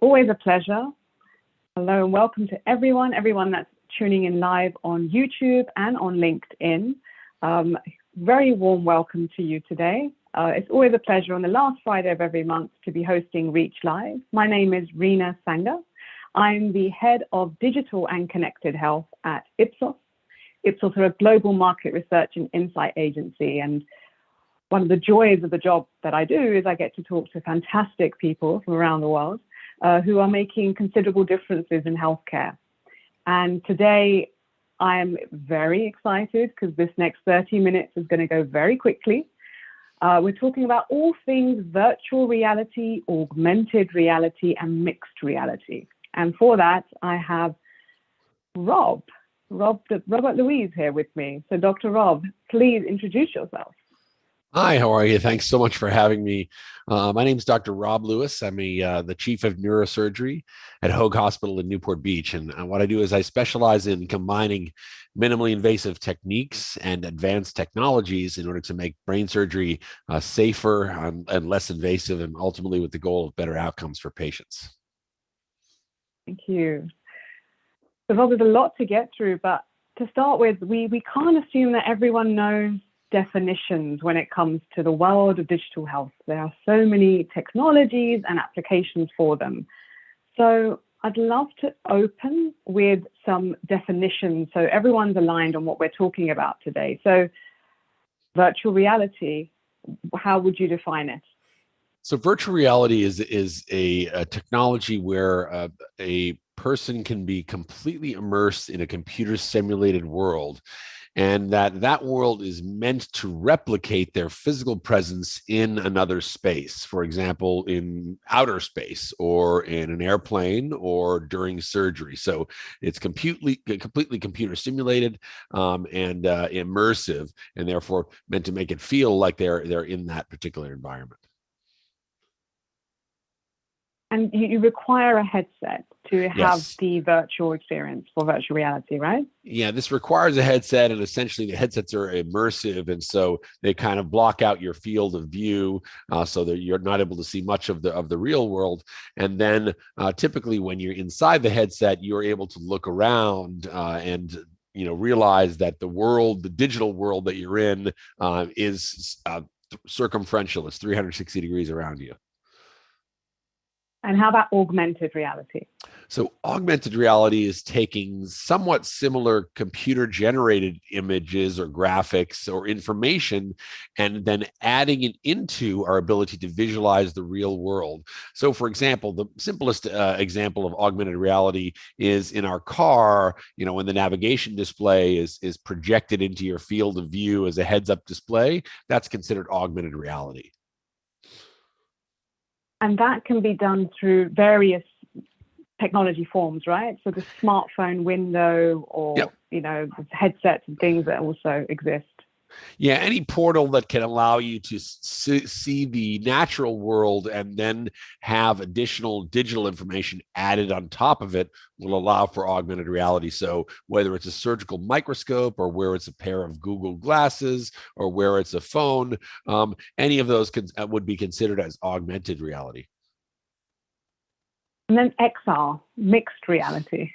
always a pleasure. Hello and welcome to everyone that's tuning in live on YouTube and on LinkedIn. Very warm welcome to you today. It's always a pleasure on the last Friday of every month to be hosting Reach Live. My name is Reena Sangha. I'm the head of digital and connected health at Ipsos. Ipsos are a global market research and insight agency, and one of the joys of the job that I do is I get to talk to fantastic people from around the world who are making considerable differences in healthcare. And today I'm very excited because this next 30 minutes is going to go very quickly. We're talking about all things virtual reality, augmented reality, and mixed reality. And for that, I have Robert Louise here with me. So Dr. Rob, please introduce yourself. Hi, how are you? Thanks so much for having me. My name is Dr. Rob Lewis. I'm the chief of neurosurgery at Hoag Hospital in Newport Beach. And what I do is I specialize in combining minimally invasive techniques and advanced technologies in order to make brain surgery safer and less invasive, and ultimately with the goal of better outcomes for patients. Thank you. So Rob, there's a lot to get through, but to start with, we can't assume that everyone knows definitions when it comes to the world of digital health. There are so many technologies and applications for them. So I'd love to open with some definitions so everyone's aligned on what we're talking about today. So virtual reality, how would you define it? So virtual reality is a technology where a person can be completely immersed in a computer simulated world, and that world is meant to replicate their physical presence in another space. For example, in outer space or in an airplane or during surgery. So it's completely computer simulated and immersive, and therefore meant to make it feel like they're in that particular environment. And you require a headset to have Yes. the virtual experience for virtual reality, right? Yeah, this requires a headset, and essentially the headsets are immersive, and so they kind of block out your field of view, so that you're not able to see much of the real world. And then typically when you're inside the headset, you're able to look around and realize that the digital world that you're in is circumferential. It's 360 degrees around you. And how about augmented reality? So augmented reality is taking somewhat similar computer-generated images or graphics or information and then adding it into our ability to visualize the real world. So for example, the simplest example of augmented reality is in our car, when the navigation display is projected into your field of view as a heads-up display. That's considered augmented reality. And that can be done through various technology forms, right? So the smartphone window or, Yep. Headsets and things that also exist. Yeah, any portal that can allow you to see the natural world and then have additional digital information added on top of it will allow for augmented reality. So whether it's a surgical microscope or where it's a pair of Google glasses or where it's a phone, any of those would be considered as augmented reality. And then XR, mixed reality.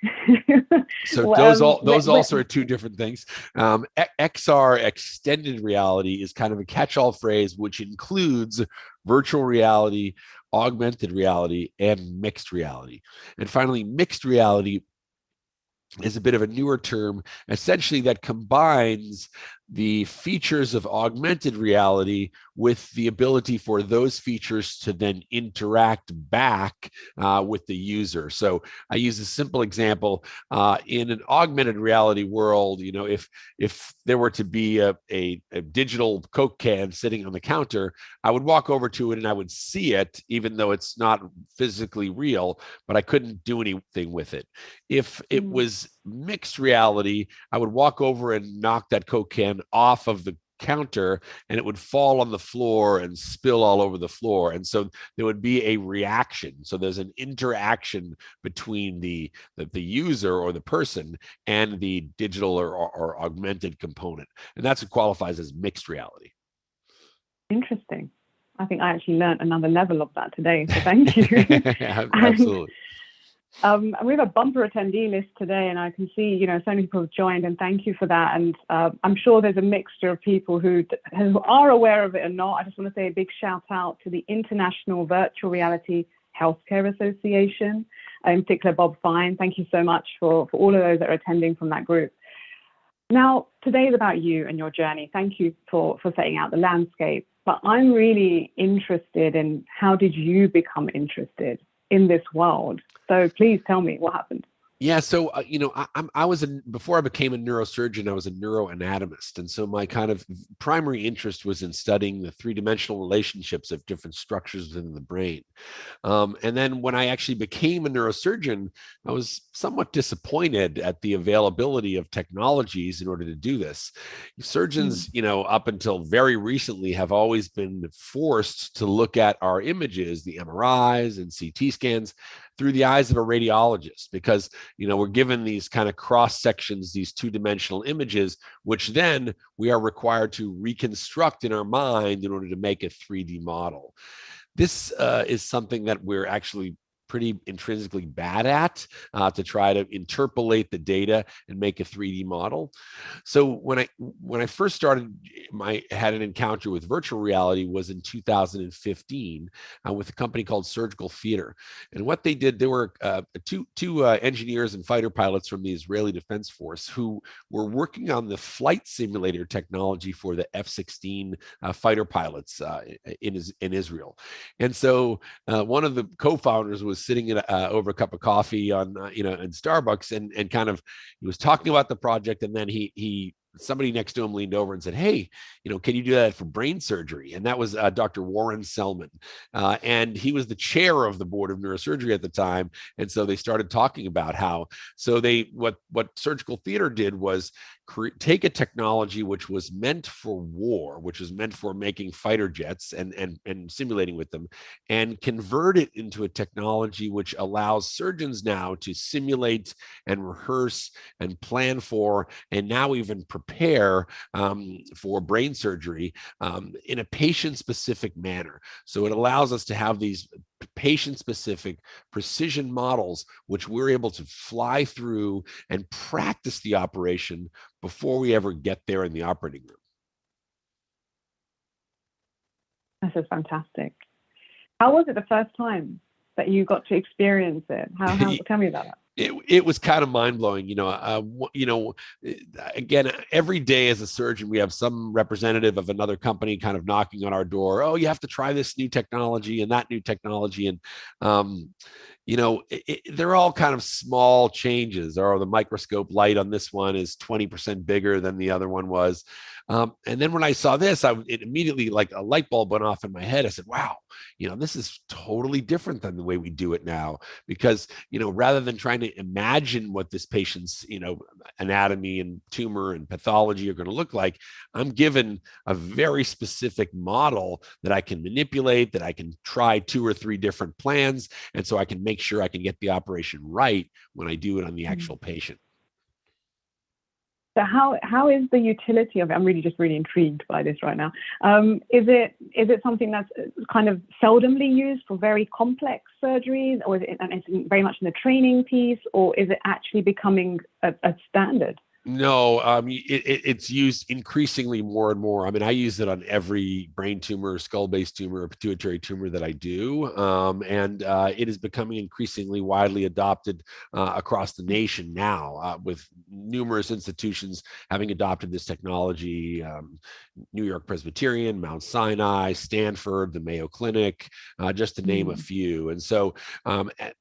So those also are two different things. XR, extended reality, is kind of a catch-all phrase which includes virtual reality, augmented reality, and mixed reality. And finally, mixed reality is a bit of a newer term, essentially that combines the features of augmented reality with the ability for those features to then interact back with the user. So I use a simple example. In an augmented reality world, if there were to be a digital Coke can sitting on the counter, I would walk over to it and I would see it, even though it's not physically real, but I couldn't do anything with it. If it was mixed reality, I would walk over and knock that Coke can off of the counter and it would fall on the floor and spill all over the floor. And so there would be a reaction. So there's an interaction between the user or the person and the digital or augmented component. And that's what qualifies as mixed reality. Interesting. I think I actually learned another level of that today, so thank you. Absolutely. And we have a bumper attendee list today, and I can see, so many people have joined, and thank you for that. And I'm sure there's a mixture of people who are aware of it or not. I just want to say a big shout out to the International Virtual Reality Healthcare Association, in particular Bob Fine. Thank you so much for all of those that are attending from that group. Now, today is about you and your journey. Thank you for setting out the landscape. But I'm really interested in, how did you become interested in this world? So please tell me what happened. Yeah, so I was before I became a neurosurgeon, I was a neuroanatomist, and so my kind of primary interest was in studying the three-dimensional relationships of different structures within the brain. And then when I actually became a neurosurgeon, I was somewhat disappointed at the availability of technologies in order to do this. Surgeons, up until very recently, have always been forced to look at our images, the MRIs and CT scans, through the eyes of a radiologist, because we're given these kind of cross sections, these two-dimensional images, which then we are required to reconstruct in our mind in order to make a 3D model. This is something that we're actually pretty intrinsically bad at, to try to interpolate the data and make a 3D model. So when I first started, had an encounter with virtual reality was in 2015 with a company called Surgical Theater. And what they did, there were two engineers and fighter pilots from the Israeli Defense Force who were working on the flight simulator technology for the F-16 fighter pilots in Israel. And so one of the co-founders was sitting over a cup of coffee in Starbucks, and kind of, he was talking about the project, and then somebody next to him leaned over and said, "Hey, can you do that for brain surgery?" And that was Dr. Warren Selman. And he was the chair of the board of neurosurgery at the time. And so they started talking about what Surgical Theater did was take a technology which was meant for war, which was meant for making fighter jets and simulating with them, and convert it into a technology which allows surgeons now to simulate and rehearse and plan for, and now even prepare for brain surgery in a patient-specific manner. So it allows us to have these patient-specific precision models, which we're able to fly through and practice the operation before we ever get there in the operating room. This is fantastic. How was it the first time that you got to experience it? How tell me about that. It was kind of mind-blowing. Again, every day as a surgeon, we have some representative of another company kind of knocking on our door. "Oh, you have to try this new technology and that new technology." And they're all kind of small changes. Or the microscope light on this one is 20% bigger than the other one was. And then when I saw this, it immediately, like a light bulb went off in my head. I said, "Wow, this is totally different than the way we do it now." Because, rather than trying to imagine what this patient's, anatomy and tumor and pathology are going to look like, I'm given a very specific model that I can manipulate, that I can try 2 or 3 different plans. And so I can make sure I can get the operation right when I do it on the actual patient. So how is the utility of it? I'm really intrigued by this right now. Is it something that's kind of seldomly used for very complex surgeries, or is it very much in the training piece, or is it actually becoming a standard? No, it's used increasingly more and more. I mean, I use it on every brain tumor, skull-based tumor, or pituitary tumor that I do. And it is becoming increasingly widely adopted across the nation now, with numerous institutions having adopted this technology. New York Presbyterian, Mount Sinai, Stanford, the Mayo Clinic, just to name a few. And so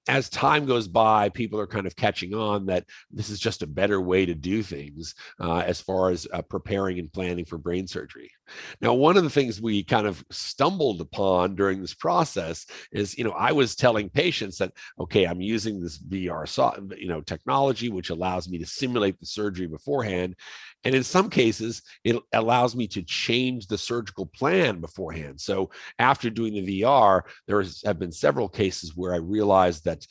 as time goes by, people are kind of catching on that this is just a better way to do things as far as preparing and planning for brain surgery. Now, one of the things we kind of stumbled upon during this process is, I was telling patients that, okay, I'm using this VR, technology, which allows me to simulate the surgery beforehand. And in some cases, it allows me to change the surgical plan beforehand. So after doing the VR, have been several cases where I realized that,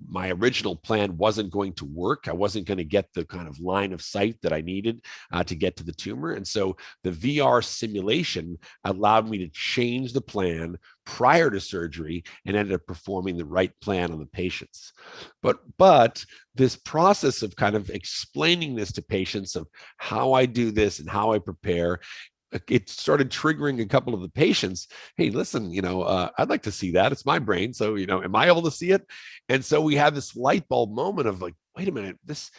my original plan wasn't going to work. I wasn't going to get the kind of line of sight that I needed to get to the tumor. And so the VR simulation allowed me to change the plan prior to surgery and ended up performing the right plan on the patients. But this process of kind of explaining this to patients of how I do this and how I prepare, it started triggering a couple of the patients. Hey, listen, I'd like to see that. It's my brain. So, am I able to see it? And so we had this light bulb moment of like, wait a minute, this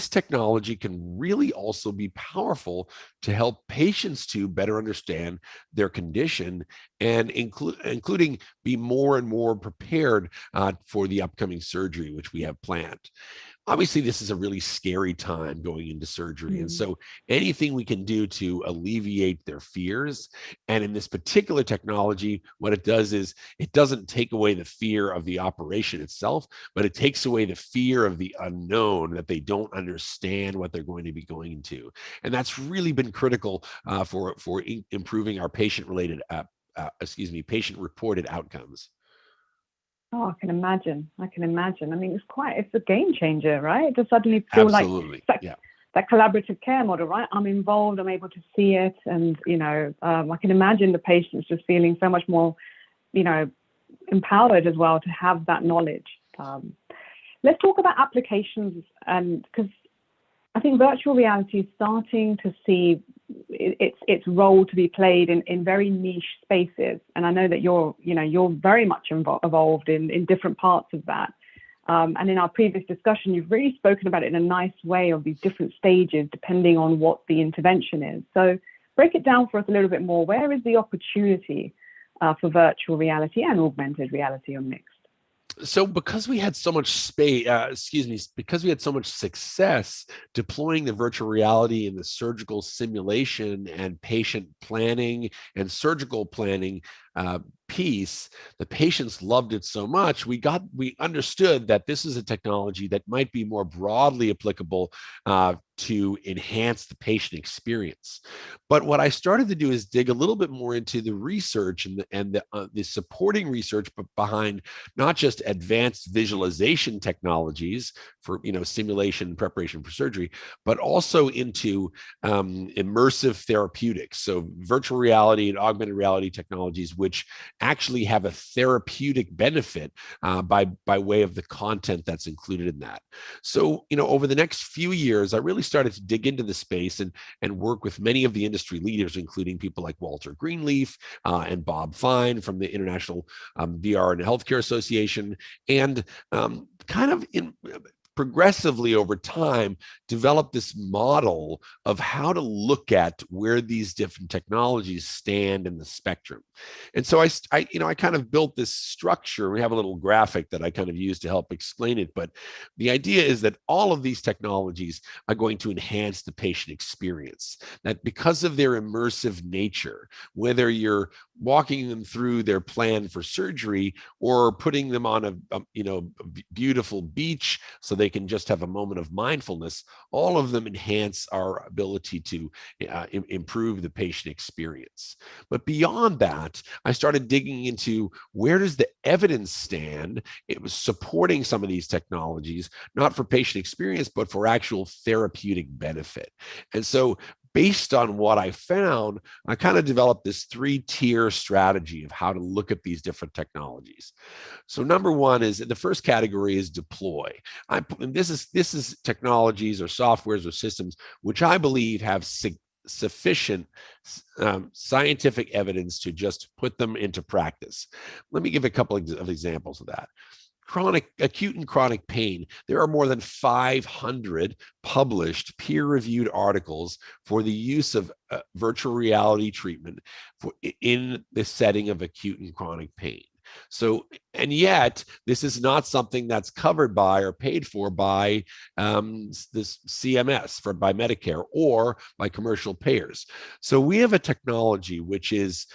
technology can really also be powerful to help patients to better understand their condition and including be more and more prepared for the upcoming surgery, which we have planned. Obviously, this is a really scary time going into surgery. And so anything we can do to alleviate their fears. And in this particular technology, what it does is it doesn't take away the fear of the operation itself, but it takes away the fear of the unknown, that they don't understand what they're going to be going into. And that's really been critical for improving our patient-reported outcomes. Oh, I can imagine. I mean, it's a game changer, right? To suddenly feel Absolutely. like that collaborative care model, right? I'm involved, I'm able to see it. And, I can imagine the patients just feeling so much more, empowered as well to have that knowledge. Let's talk about applications, because I think virtual reality is starting to see its role to be played in very niche spaces. And I know that you're very much involved in different parts of that. And in our previous discussion, you've really spoken about it in a nice way of these different stages, depending on what the intervention is. So break it down for us a little bit more. Where is the opportunity for virtual reality and augmented reality on mixed? So because we had so much because we had so much success deploying the virtual reality in the surgical simulation and patient planning and surgical planning piece, the patients loved it so much. We understood that this is a technology that might be more broadly applicable to enhance the patient experience. But what I started to do is dig a little bit more into the research and the supporting research behind not just advanced visualization technologies for simulation and preparation for surgery, but also into immersive therapeutics. So virtual reality and augmented reality technologies, which actually have a therapeutic benefit by way of the content that's included in that. So, over the next few years, I really started to dig into the space and work with many of the industry leaders, including people like Walter Greenleaf and Bob Fine from the International VR and Healthcare Association, and kind of progressively over time develop this model of how to look at where these different technologies stand in the spectrum. And so I kind of built this structure. We have a little graphic that I kind of use to help explain it. But the idea is that all of these technologies are going to enhance the patient experience, that because of their immersive nature, whether you're walking them through their plan for surgery or putting them on a beautiful beach so they can just have a moment of mindfulness, all of them enhance our ability to improve the patient experience. But beyond that, I started digging into where does the evidence stand? It was supporting some of these technologies, not for patient experience, but for actual therapeutic benefit. And so based on what I found, I kind of developed this 3-tier strategy of how to look at these different technologies. So number one is the first category is deploy. This is technologies or softwares or systems which I believe have sufficient scientific evidence to just put them into practice. Let me give a couple of examples of that. Acute and chronic pain. There are more than 500 published peer-reviewed articles for the use of virtual reality treatment in the setting of acute and chronic pain. So, and yet this is not something that's covered by or paid for by this CMS, by Medicare or by commercial payers. So we have a technology which is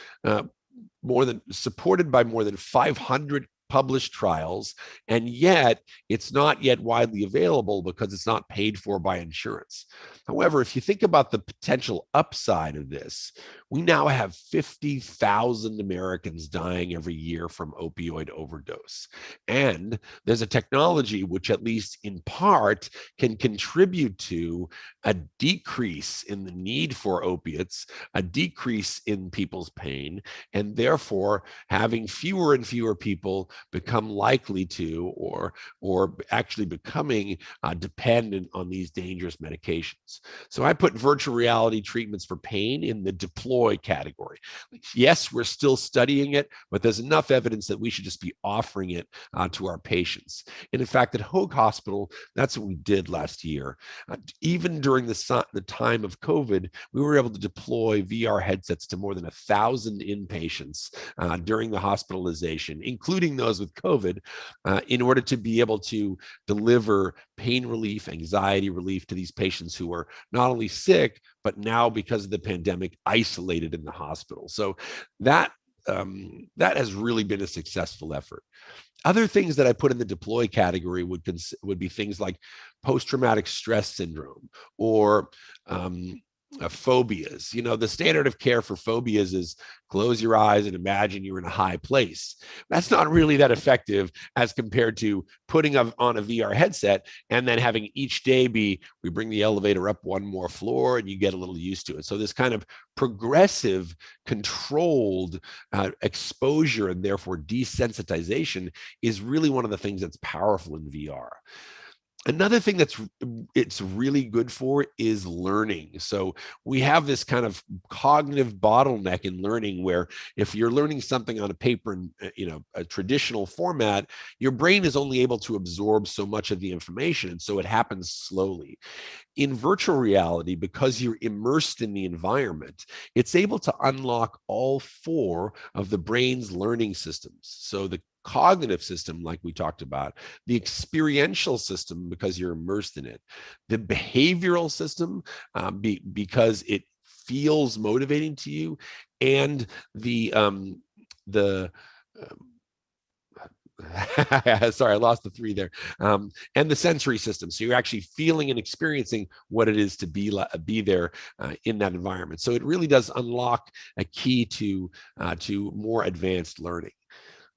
supported by more than 500 published trials, and yet it's not yet widely available because it's not paid for by insurance. However, if you think about the potential upside of this, We now have 50,000 Americans dying every year from opioid overdose. And there's a technology which, at least in part, can contribute to a decrease in the need for opiates, a decrease in people's pain, and therefore having fewer and fewer people become likely to, or actually becoming dependent on these dangerous medications. So I put virtual reality treatments for pain in the deploy category. Yes, we're still studying it, but there's enough evidence that we should just be offering it to our patients. And in fact, at Hoag Hospital, that's what we did last year. Even during the time of COVID, we were able to deploy VR headsets to more than 1,000 inpatients during the hospitalization, including those with COVID, in order to be able to deliver pain relief, anxiety relief to these patients who are not only sick, but now, because of the pandemic, isolated in the hospital. So that has really been a successful effort. Other things that I put in the deploy category would be things like post-traumatic stress syndrome, or phobias. The standard of care for phobias is close your eyes and imagine you're in a high place. That's not really that effective as compared to putting on a VR headset and then having each day be, we bring the elevator up one more floor and you get a little used to it. So this kind of progressive, controlled exposure, and therefore desensitization, is really one of the things that's powerful in VR. Another thing it's really good for is learning. So we have this kind of cognitive bottleneck in learning, where if you're learning something on a paper in a traditional format, your brain is only able to absorb so much of the information, and so it happens slowly. In virtual reality, because you're immersed in the environment, it's able to unlock all four of the brain's learning systems. So the cognitive system, like we talked about, the experiential system, because you're immersed in it, the behavioral system, because it feels motivating to you, and the sorry, I lost the three there. And the sensory system. So you're actually feeling and experiencing what it is to be there in that environment. So it really does unlock a key to more advanced learning.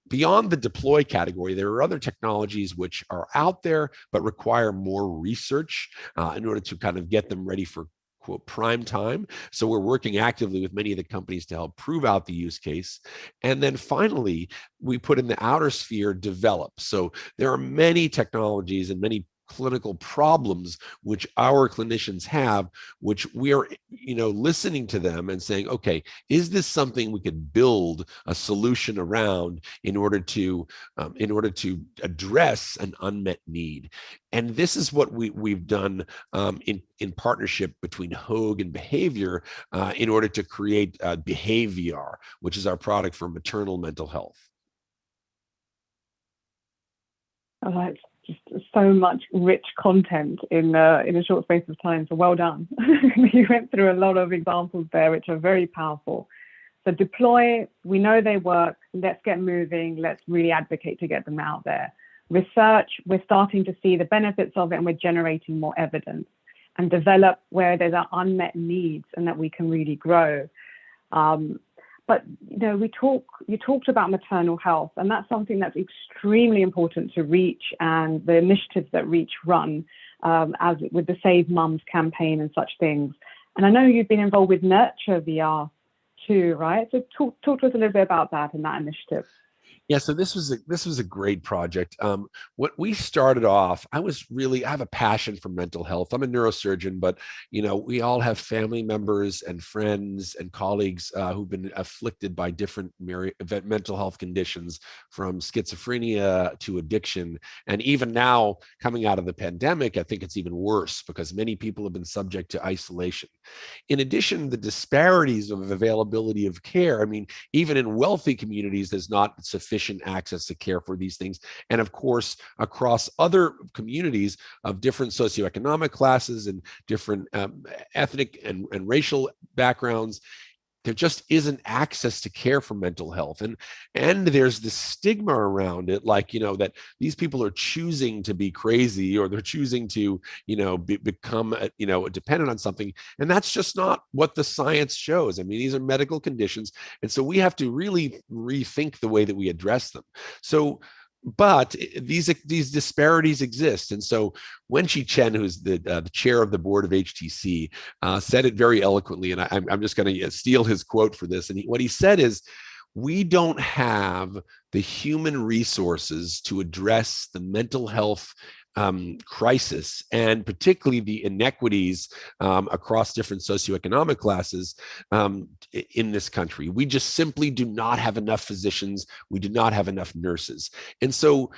Beyond the deploy category, there are other technologies which are out there but require more research in order to kind of get them ready for, quote, prime time. So we're working actively with many of the companies to help prove out the use case. And then finally, we put in the outer sphere, develop. So there are many technologies and many clinical problems which our clinicians have, which we are listening to them and saying, okay, is this something we could build a solution around in order to address an unmet need? And this is what we've done in partnership between Hoag and Behavior in order to create Behavior, which is our product for maternal mental health. Oh, that's just so much rich content in a short space of time. So well done. You went through a lot of examples there, which are very powerful. So deploy, we know they work. Let's get moving. Let's really advocate to get them out there. Research, we're starting to see the benefits of it, and we're generating more evidence. And develop where there's unmet needs and that we can really grow. But you talked about maternal health, and that's something that's extremely important to Reach and the initiatives that Reach run, as with the Save Mums campaign and such things. And I know you've been involved with Nurture VR too, right? So talk to us a little bit about that and that initiative. Yeah, so this was a great project. What we started off, I have a passion for mental health. I'm a neurosurgeon, but we all have family members and friends and colleagues who've been afflicted by different mental health conditions, from schizophrenia to addiction, and even now, coming out of the pandemic, I think it's even worse because many people have been subject to isolation. In addition, the disparities of availability of care. I mean, even in wealthy communities, there's not sufficient access to care for these things. And of course, across other communities of different socioeconomic classes and different ethnic and racial backgrounds, there just isn't access to care for mental health, and there's this stigma around it, like, that these people are choosing to be crazy, or they're choosing to become dependent on something, and that's just not what the science shows. I mean, these are medical conditions, and so we have to really rethink the way that we address them. But these disparities exist, and so Wenqi Chen, who's the chair of the board of HTC, said it very eloquently, and I'm just going to steal his quote for this. And what he said is, "We don't have the human resources to address the mental health crisis, and particularly the inequities across different socioeconomic classes in this country. We just simply do not have enough physicians. We do not have enough nurses." And so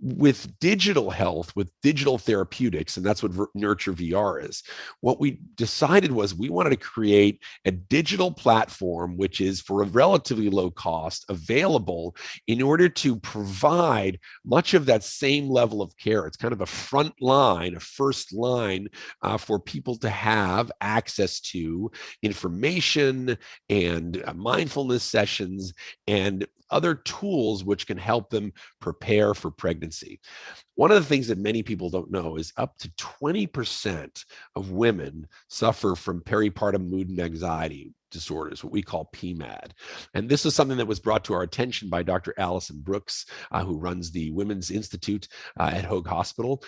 with digital health, with digital therapeutics, and that's what Nurture VR is, what we decided was we wanted to create a digital platform which is, for a relatively low cost, available in order to provide much of that same level of care. It's kind of a front line, a first line for people to have access to information and mindfulness sessions and other tools which can help them prepare for pregnancy. One of the things that many people don't know is up to 20% of women suffer from peripartum mood and anxiety disorders, what we call PMAD. And this is something that was brought to our attention by Dr. Allison Brooks, who runs the Women's Institute at Hoag Hospital.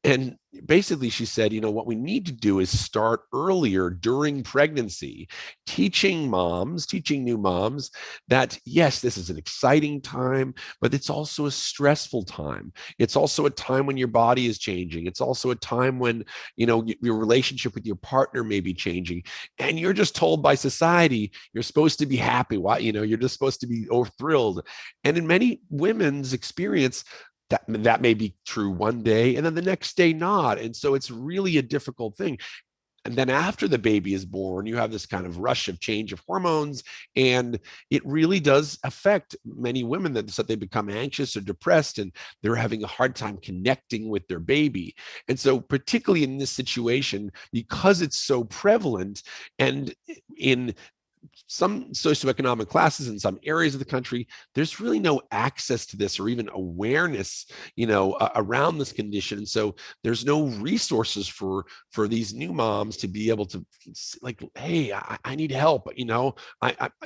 And basically, she said, what we need to do is start earlier during pregnancy, teaching new moms that, yes, this is an exciting time, but it's also a stressful time. It's also a time when your body is changing. It's also a time when, your relationship with your partner may be changing. And you're just told by society, you're supposed to be happy. Why? You're just supposed to be thrilled. And in many women's experience, that may be true one day and then the next day not. And so it's really a difficult thing. And then after the baby is born, you have this kind of rush of change of hormones. And it really does affect many women that they become anxious or depressed, and they're having a hard time connecting with their baby. And so particularly in this situation, because it's so prevalent, and in some socioeconomic classes in some areas of the country, there's really no access to this or even awareness, around this condition. And so there's no resources for these new moms to be able to, like, hey, I need help.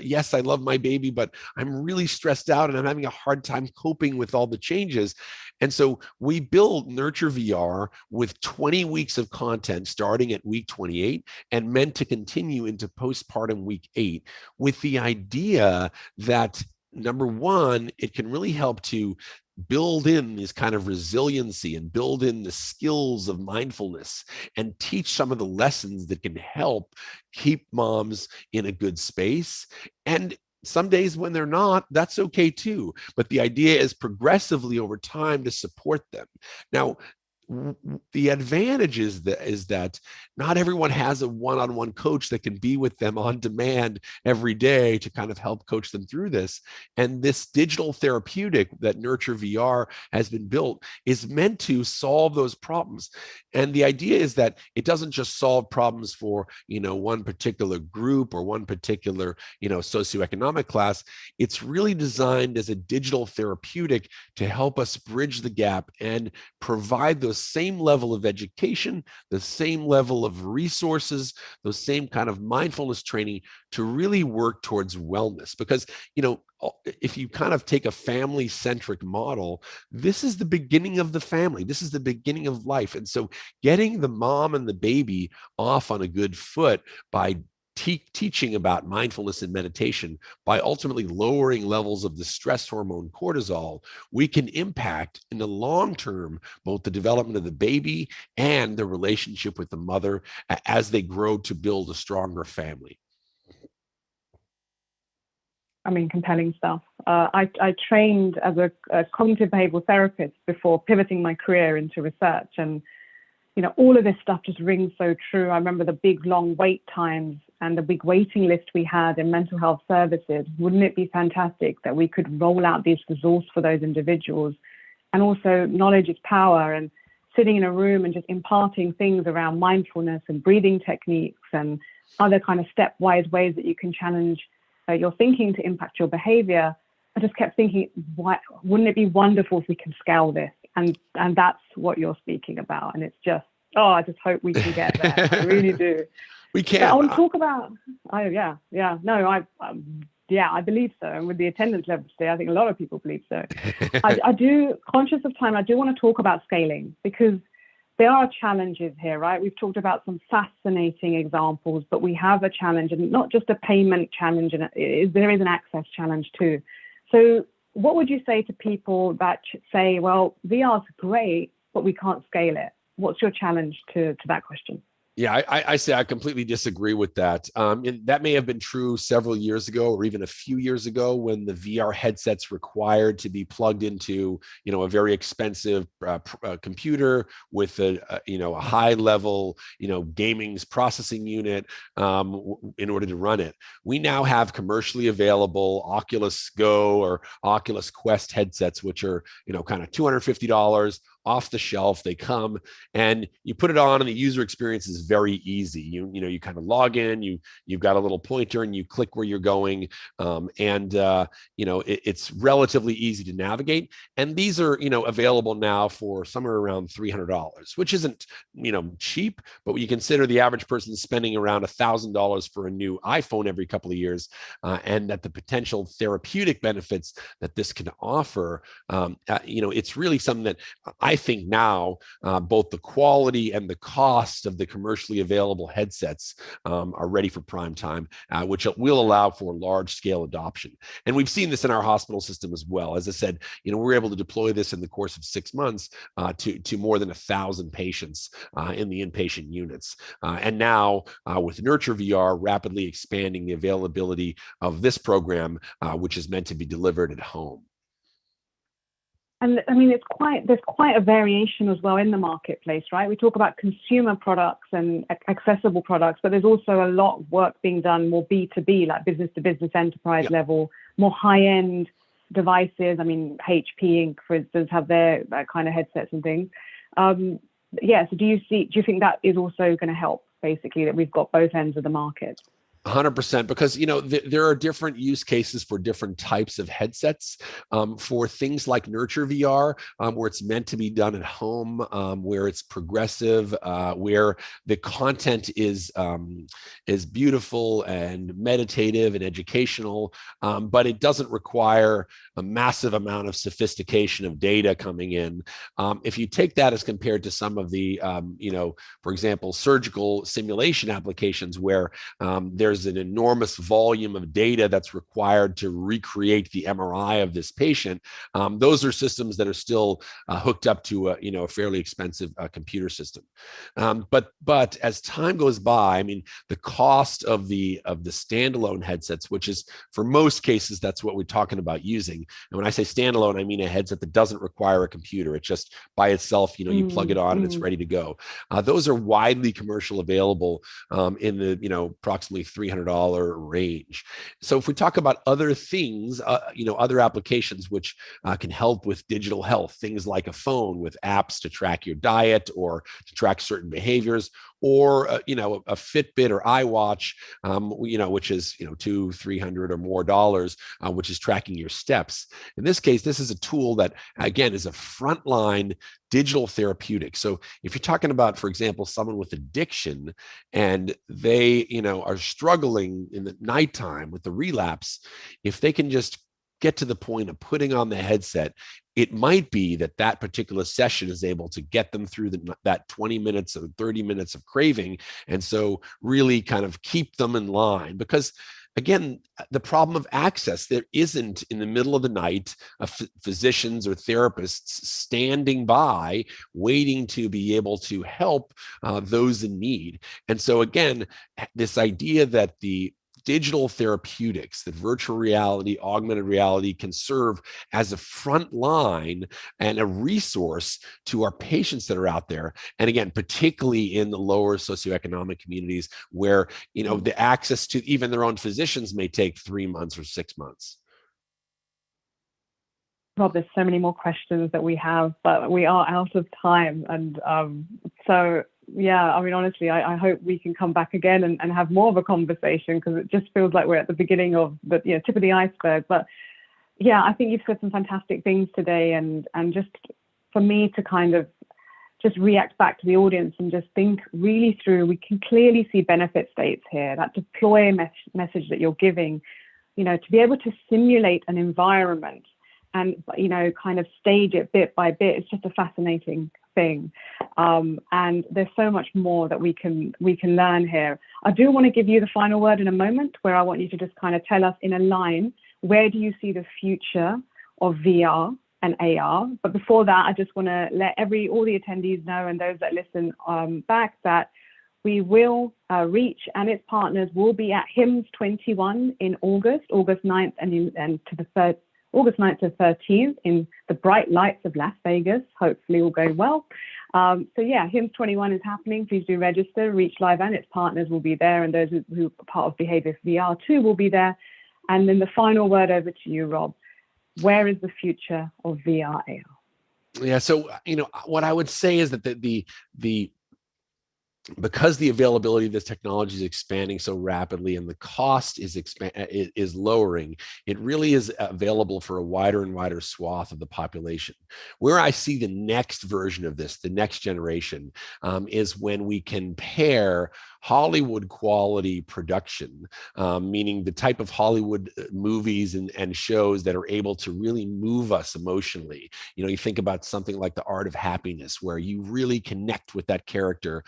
Yes, I love my baby, but I'm really stressed out and I'm having a hard time coping with all the changes. And so we build Nurture VR with 20 weeks of content starting at week 28 and meant to continue into postpartum week 8, with the idea that, number one, it can really help to build in this kind of resiliency and build in the skills of mindfulness and teach some of the lessons that can help keep moms in a good space. And some days when they're not, that's okay too. But the idea is progressively over time to support them. Now, the advantage is that not everyone has a one-on-one coach that can be with them on demand every day to kind of help coach them through this. And this digital therapeutic that Nurture VR has been built is meant to solve those problems. And the idea is that it doesn't just solve problems for, one particular group or one particular, socioeconomic class. It's really designed as a digital therapeutic to help us bridge the gap and provide those same level of education, the same level of resources, those same kind of mindfulness training to really work towards wellness. Because, if you kind of take a family-centric model, this is the beginning of the family. This is the beginning of life. And so getting the mom and the baby off on a good foot by teaching about mindfulness and meditation, by ultimately lowering levels of the stress hormone cortisol, we can impact in the long term both the development of the baby and the relationship with the mother as they grow to build a stronger family. I mean, compelling stuff. I trained as a cognitive behavioral therapist before pivoting my career into research, and all of this stuff just rings so true. I remember the big long wait times and the big waiting list we had in mental health services. Wouldn't it be fantastic that we could roll out this resource for those individuals? And also, knowledge is power, and sitting in a room and just imparting things around mindfulness and breathing techniques and other kind of stepwise ways that you can challenge your thinking to impact your behavior, I just kept thinking, why wouldn't it be wonderful if we can scale this? And that's what you're speaking about. And it's just, oh, I just hope we can get there. I really do. We can. But I want to talk about, yeah, I believe so. And with the attendance level today, I think a lot of people believe so. I do, conscious of time, I do want to talk about scaling, because there are challenges here, right? We've talked about some fascinating examples, but we have a challenge, and not just a payment challenge, and there is an access challenge too. So what would you say to people that say, well, VR is great, but we can't scale it? What's your challenge to that question? Yeah, I say I completely disagree with that. And that may have been true several years ago, or even a few years ago, when the VR headsets required to be plugged into, a very expensive computer with a high level, gaming's processing unit in order to run it. We now have commercially available Oculus Go or Oculus Quest headsets, which are, kind of $250 off the shelf. They come and you put it on, and the user experience is very easy. You kind of log in, you've got a little pointer and you click where you're going. It's relatively easy to navigate. And these are, available now for somewhere around $300, which isn't, cheap, but when you consider the average person spending around $1,000 for a new iPhone every couple of years, and that the potential therapeutic benefits that this can offer, it's really something that I think now both the quality and the cost of the commercially available headsets are ready for prime time, which will allow for large scale adoption. And we've seen this in our hospital system as well. As I said, we're able to deploy this in the course of 6 months to more than 1,000 patients in the inpatient units. And now with Nurture VR rapidly expanding the availability of this program, which is meant to be delivered at home. And I mean, there's quite a variation as well in the marketplace, right? We talk about consumer products and accessible products, but there's also a lot of work being done more B2B, like business to business enterprise level, more high-end devices. I mean, HP Inc., for instance, have their kind of headsets and things. So do you think that is also going to help, basically, that we've got both ends of the market? 100%, because there are different use cases for different types of headsets. For things like Nurture VR, where it's meant to be done at home, where it's progressive, where the content is beautiful and meditative and educational, but it doesn't require a massive amount of sophistication of data coming in. If you take that as compared to some of the, for example, surgical simulation applications where there's an enormous volume of data that's required to recreate the MRI of this patient. Those are systems that are still hooked up to a fairly expensive computer system. But as time goes by, I mean, the cost of the standalone headsets, which is for most cases, that's what we're talking about using. And when I say standalone, I mean a headset that doesn't require a computer. It's just by itself, you plug it on and it's ready to go. Those are widely commercial available in the approximately $300 range. So if we talk about other things, other applications which can help with digital health, things like a phone with apps to track your diet or to track certain behaviors, or a Fitbit or iWatch, which is $200-300 or more dollars, which is tracking your steps. In this case, this is a tool that again is a frontline digital therapeutic. So if you're talking about, for example, someone with addiction and they are struggling in the nighttime with the relapse, if they can just get to the point of putting on the headset, it might be that particular session is able to get them through that 20 minutes or 30 minutes of craving. And so really kind of keep them in line, because again, the problem of access, there isn't in the middle of the night physicians or therapists standing by waiting to be able to help those in need. And so again, this idea that the digital therapeutics, that virtual reality, augmented reality can serve as a front line and a resource to our patients that are out there. And again, particularly in the lower socioeconomic communities where, the access to even their own physicians may take 3 months or 6 months. Rob, there's so many more questions that we have, but we are out of time. And so Yeah, I mean, honestly, I hope we can come back again and have more of a conversation, because it just feels like we're at the beginning of the tip of the iceberg. But yeah, I think you've said some fantastic things today, and just for me to kind of just react back to the audience and just think really through, we can clearly see benefit states here, that deploy message that you're giving, to be able to simulate an environment and, kind of stage it bit by bit. It's just a fascinating thing. And there's so much more that we can learn here. I do want to give you the final word in a moment, where I want you to just kind of tell us in a line, where do you see the future of VR and AR? But before that, I just want to let all the attendees know, and those that listen back, that we will Reach and its partners will be at HIMSS 21 in August 9th and to the third. August 9th to 13th in the bright lights of Las Vegas. Hopefully all going well. So yeah, HIMSS 21 is happening. Please do register. Reach Live and its partners will be there, and those who are part of Behavior VR too will be there. And then the final word over to you, Rob. Where is the future of VR AR? Yeah, so what I would say is that because the availability of this technology is expanding so rapidly and the cost is lowering, it really is available for a wider and wider swath of the population. Where I see the next version of this, the next generation, is when we can pair Hollywood quality production, meaning the type of Hollywood movies and shows that are able to really move us emotionally. You think about something like The Art of Happiness, where you really connect with that character,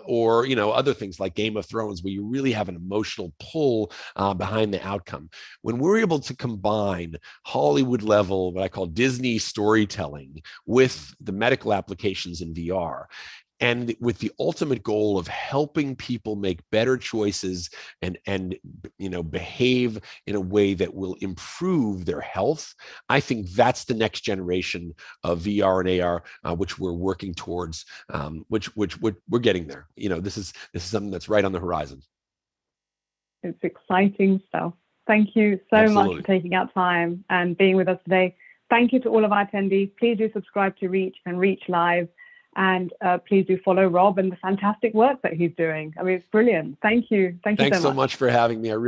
or other things like Game of Thrones, where you really have an emotional pull behind the outcome. When we're able to combine Hollywood level, what I call Disney storytelling, with the medical applications in VR, and with the ultimate goal of helping people make better choices and behave in a way that will improve their health, I think that's the next generation of VR and AR, which we're working towards, which we're getting there. This is something that's right on the horizon. It's exciting stuff. Thank you so much for taking out time and being with us today. Thank you to all of our attendees. Please do subscribe to Reach and Reach Live. And please do follow Rob and the fantastic work that he's doing. I mean, it's brilliant. Thank you. Thanks so much for having me.